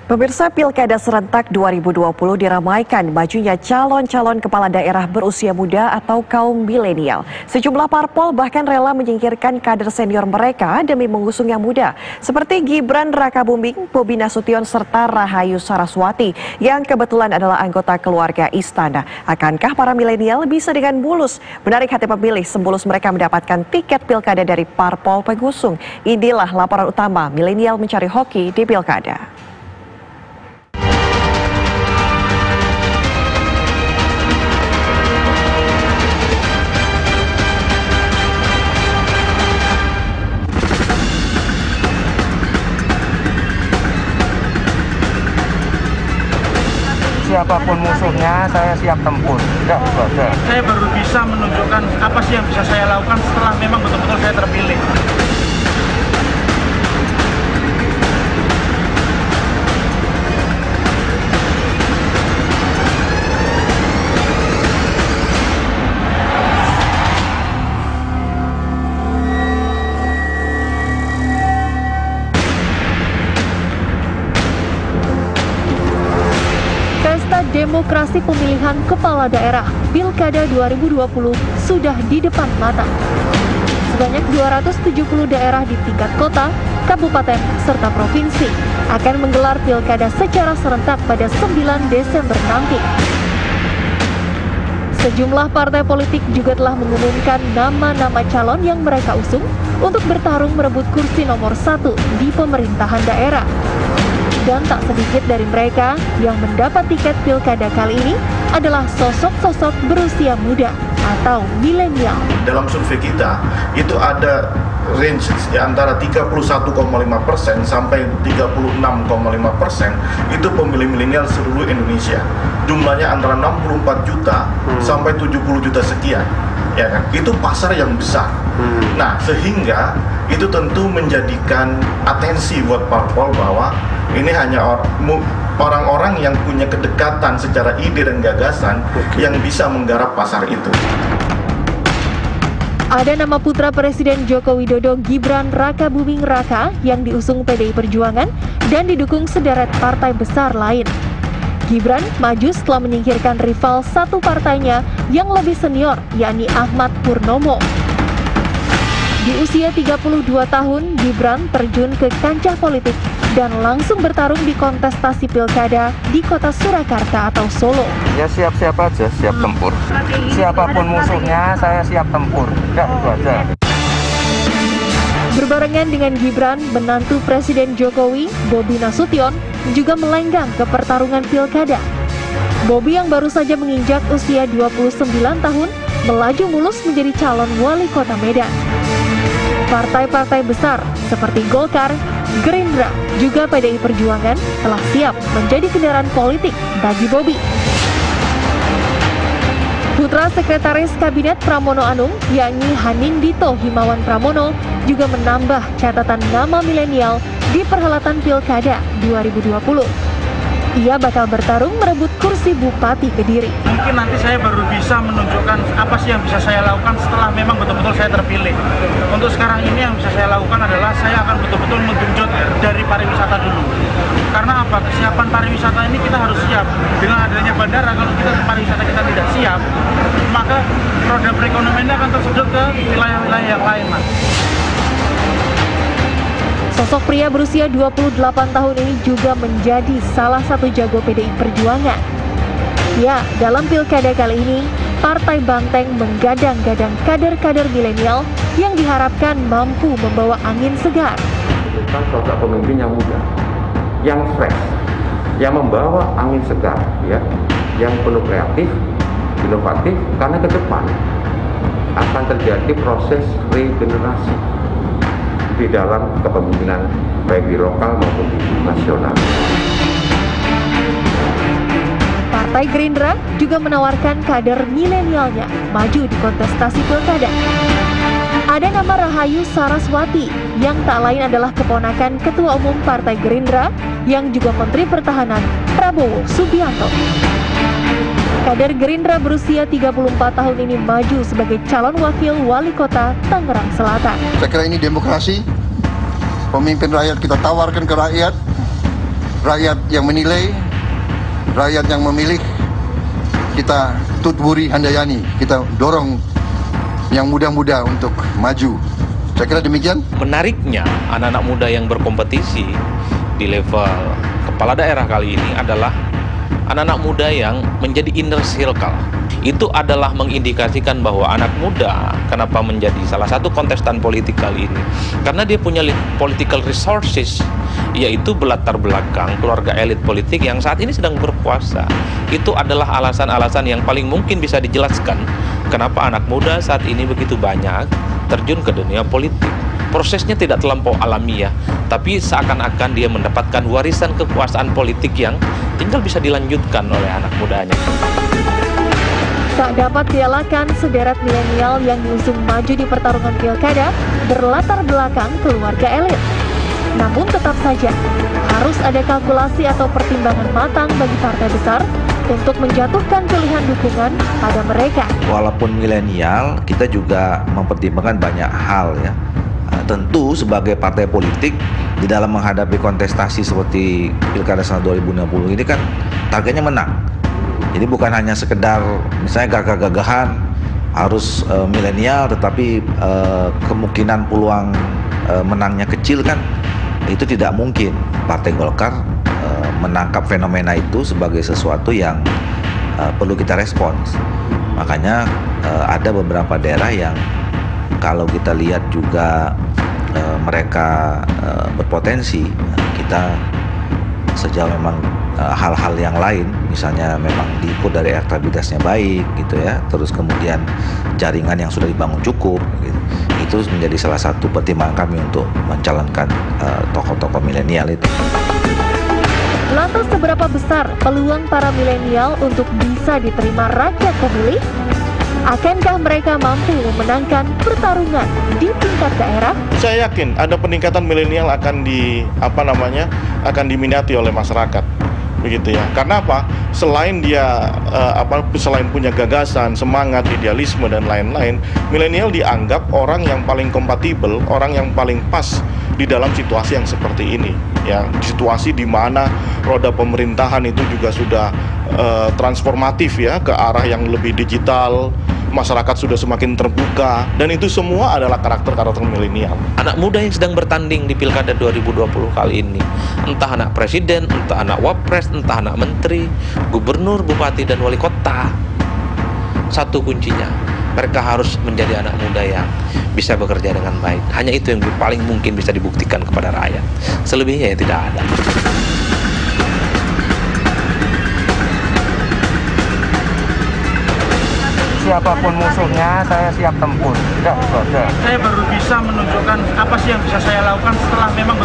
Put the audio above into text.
Pemirsa, Pilkada Serentak 2020 diramaikan majunya calon-calon kepala daerah berusia muda atau kaum milenial. Sejumlah parpol bahkan rela menyingkirkan kader senior mereka demi mengusung yang muda. Seperti Gibran Rakabuming, Bobi Nasution, serta Rahayu Saraswati yang kebetulan adalah anggota keluarga istana. Akankah para milenial bisa dengan mulus menarik hati pemilih semulus mereka mendapatkan tiket pilkada dari parpol pengusung? Inilah laporan utama milenial mencari hoki di pilkada. Siapapun musuhnya, saya siap tempur. Saya baru bisa menunjukkan apa sih yang bisa saya lakukan setelah memang betul-betul saya terpilih. Pesta demokrasi pemilihan kepala daerah Pilkada 2020 sudah di depan mata. Sebanyak 270 daerah di tingkat kota, kabupaten, serta provinsi akan menggelar pilkada secara serentak pada 9 Desember nanti. Sejumlah partai politik juga telah mengumumkan nama-nama calon yang mereka usung untuk bertarung merebut kursi nomor 1 di pemerintahan daerah. Dan tak sedikit dari mereka yang mendapat tiket pilkada kali ini adalah sosok-sosok berusia muda atau milenial. Dalam survei kita, itu ada range antara 31,5% sampai 36,5% itu pemilih milenial seluruh Indonesia. Jumlahnya antara 64 juta sampai 70 juta sekian. Ya kan? Itu pasar yang besar. Nah, sehingga itu tentu menjadikan atensi buat parpol bahwa ini hanya orang-orang yang punya kedekatan secara ide dan gagasan yang bisa menggarap pasar itu. Ada nama putra Presiden Joko Widodo, Gibran Rakabuming Raka, yang diusung PDI Perjuangan dan didukung sederet partai besar lain. Gibran maju setelah menyingkirkan rival satu partainya yang lebih senior, yakni Ahmad Purnomo. Di usia 32 tahun, Gibran terjun ke kancah politik dan langsung bertarung di kontestasi pilkada di kota Surakarta atau Solo. Ya siap-siap aja, siap tempur. Siapapun musuhnya, saya siap tempur. Itu aja. Berbarengan dengan Gibran, menantu Presiden Jokowi, Bobi Nasution, juga melenggang ke pertarungan pilkada. Bobi yang baru saja menginjak usia 29 tahun, melaju mulus menjadi calon wali kota Medan. Partai-partai besar seperti Golkar, Gerindra, juga PDI Perjuangan telah siap menjadi kendaraan politik bagi Bobi. Putra Sekretaris Kabinet Pramono Anung, yakni Hanindito Himawan Pramono, juga menambah catatan nama milenial di perhelatan Pilkada 2020. Ia bakal bertarung merebut kursi Bupati Kediri. Mungkin nanti saya baru bisa menunjukkan apa sih yang bisa saya lakukan setelah memang betul-betul saya terpilih. Untuk sekarang ini yang bisa saya lakukan adalah saya akan betul-betul menggenjot dari pariwisata dulu. Karena apa? Kesiapan pariwisata ini kita harus siap. Dengan adanya bandara, kalau kita pariwisata kita tidak siap, maka roda perekonomiannya akan tersedot ke wilayah-wilayah yang lain, Mas. Sosok pria berusia 28 tahun ini juga menjadi salah satu jago PDI Perjuangan. Ya, dalam pilkada kali ini, Partai Banteng menggadang-gadang kader-kader milenial yang diharapkan mampu membawa angin segar. Bukan sosok pemimpin yang muda, yang fresh, yang membawa angin segar, ya, yang penuh kreatif, inovatif, karena ke depan akan terjadi proses regenerasi di dalam kepemimpinan baik di lokal maupun di nasional. Partai Gerindra juga menawarkan kader milenialnya maju di kontestasi pilkada. Ada nama Rahayu Saraswati yang tak lain adalah keponakan Ketua Umum Partai Gerindra yang juga Menteri Pertahanan Prabowo Subianto. Kader Gerindra berusia 34 tahun ini maju sebagai calon wakil wali kota Tangerang Selatan. Saya kira ini demokrasi, pemimpin rakyat kita tawarkan ke rakyat, rakyat yang menilai, rakyat yang memilih. Kita tutburi handayani, kita dorong yang muda-muda untuk maju. Saya kira demikian. Menariknya, anak-anak muda yang berkompetisi di level kepala daerah kali ini adalah anak-anak muda yang menjadi inner circle. Itu adalah mengindikasikan bahwa anak muda kenapa menjadi salah satu kontestan politik kali ini, karena dia punya political resources, yaitu berlatar belakang keluarga elit politik yang saat ini sedang berkuasa. Itu adalah alasan-alasan yang paling mungkin bisa dijelaskan kenapa anak muda saat ini begitu banyak terjun ke dunia politik. Prosesnya tidak terlampau alamiah, tapi seakan-akan dia mendapatkan warisan kekuasaan politik yang tinggal bisa dilanjutkan oleh anak mudanya. Tak dapat dielakkan, sederet milenial yang diusung maju di pertarungan pilkada berlatar belakang keluarga elit. Namun tetap saja, harus ada kalkulasi atau pertimbangan matang bagi partai besar untuk menjatuhkan pilihan dukungan pada mereka. Walaupun milenial, kita juga mempertimbangkan banyak hal ya. Tentu sebagai partai politik di dalam menghadapi kontestasi seperti Pilkada Serentak 2020 ini kan targetnya menang. Jadi bukan hanya sekedar misalnya gagah-gagahan harus milenial, tetapi kemungkinan peluang menangnya kecil kan, itu tidak mungkin. Partai Golkar menangkap fenomena itu sebagai sesuatu yang perlu kita respons. Makanya ada beberapa daerah yang kalau kita lihat juga mereka berpotensi, kita sejauh memang hal-hal yang lain, misalnya memang diukur dari elektabilitasnya baik gitu ya, terus kemudian jaringan yang sudah dibangun cukup gitu. Itu menjadi salah satu pertimbangan kami untuk mencalonkan tokoh-tokoh milenial itu. Lantas seberapa besar peluang para milenial untuk bisa diterima rakyat pemilih? Akankah mereka mampu memenangkan pertarungan di tingkat daerah? Saya yakin ada peningkatan milenial akan diminati oleh masyarakat, begitu ya. Karena apa? Selain dia selain punya gagasan, semangat, idealisme dan lain-lain, milenial dianggap orang yang paling kompatibel, orang yang paling pas di dalam situasi yang seperti ini. Ya, situasi di mana roda pemerintahan itu juga sudah transformatif ya ke arah yang lebih digital. Masyarakat sudah semakin terbuka, dan itu semua adalah karakter-karakter milenial. Anak muda yang sedang bertanding di Pilkada 2020 kali ini, entah anak presiden, entah anak wapres, entah anak menteri, gubernur, bupati, dan wali kota. Satu kuncinya, mereka harus menjadi anak muda yang bisa bekerja dengan baik. Hanya itu yang paling mungkin bisa dibuktikan kepada rakyat. Selebihnya ya tidak ada. Siapapun musuhnya, saya siap tempur. Tidak. Saya baru bisa menunjukkan apa sih yang bisa saya lakukan setelah memang